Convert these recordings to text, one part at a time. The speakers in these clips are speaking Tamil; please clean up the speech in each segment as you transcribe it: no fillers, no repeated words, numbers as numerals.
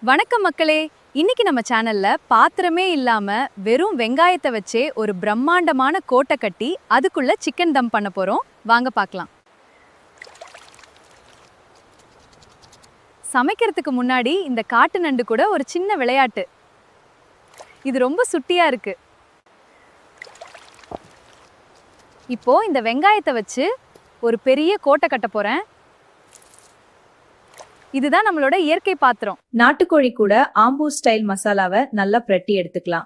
வணக்கம் மக்களே. இன்னைக்கு நம்ம சேனல்ல பாத்திரமே இல்லாம வெறும் வெங்காயத்தை வச்சே ஒரு பிரம்மாண்டமான கோட்டை கட்டி அதுக்குள்ள சிக்கன் தம் பண்ண போறோம். வாங்க பார்க்கலாம். சமைக்கிறதுக்கு முன்னாடி இந்த காட்டு நண்டு கூட ஒரு சின்ன விளையாட்டு. இது ரொம்ப சுட்டியா இருக்கு. இப்போ இந்த வெங்காயத்தை வச்சு ஒரு பெரிய கோட்டை கட்ட போறேன். இதுதான் நம்மளோட இயற்கை பாத்திரம். நாட்டுக்கோழி கூட ஆம்பூர் ஸ்டைல் மசாலாவை நல்லா பிரட்டி எடுத்துக்கலாம்.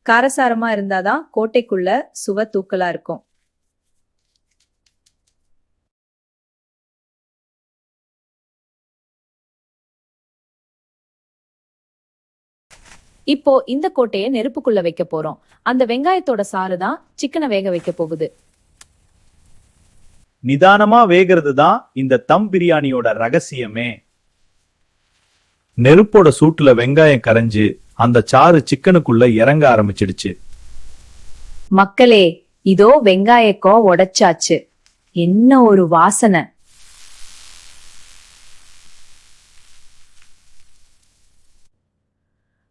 காரசாரமா இருந்தாதான் கோட்டைக்குள்ள சுவை தூக்கலா இருக்கும். இப்போ இந்த கோட்டையை நெருப்புக்குள்ள வைக்க போறோம். அந்த வெங்காயத்தோட சாறு தான் சிக்கனை வேக வைக்க போகுது. நிதானமா வேகிறது தான் இந்த தம் பிரியாணியோட ரகசியமே. நெருப்போட சூட்டுல வெங்காயம் கரைஞ்சு அந்த சாறு சிக்கனுக்குள்ள இறங்க ஆரம்பிச்சிடுச்சு. மக்களே, இதோ வெங்காயக்கோ உடைச்சாச்சு. என்ன ஒரு வாசனை!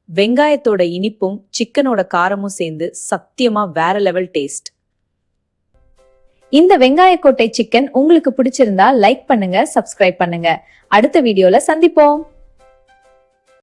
வெங்காயத்தோட இனிப்பும் சிக்கனோட காரமும் சேர்ந்து சத்தியமா வேற லெவல் டேஸ்ட். இந்த வெங்காயக்கோட்டை சிக்கன் உங்களுக்கு பிடிச்சிருந்தா லைக் பண்ணுங்க, சப்ஸ்கிரைப் பண்ணுங்க. அடுத்த வீடியோல சந்திப்போம்.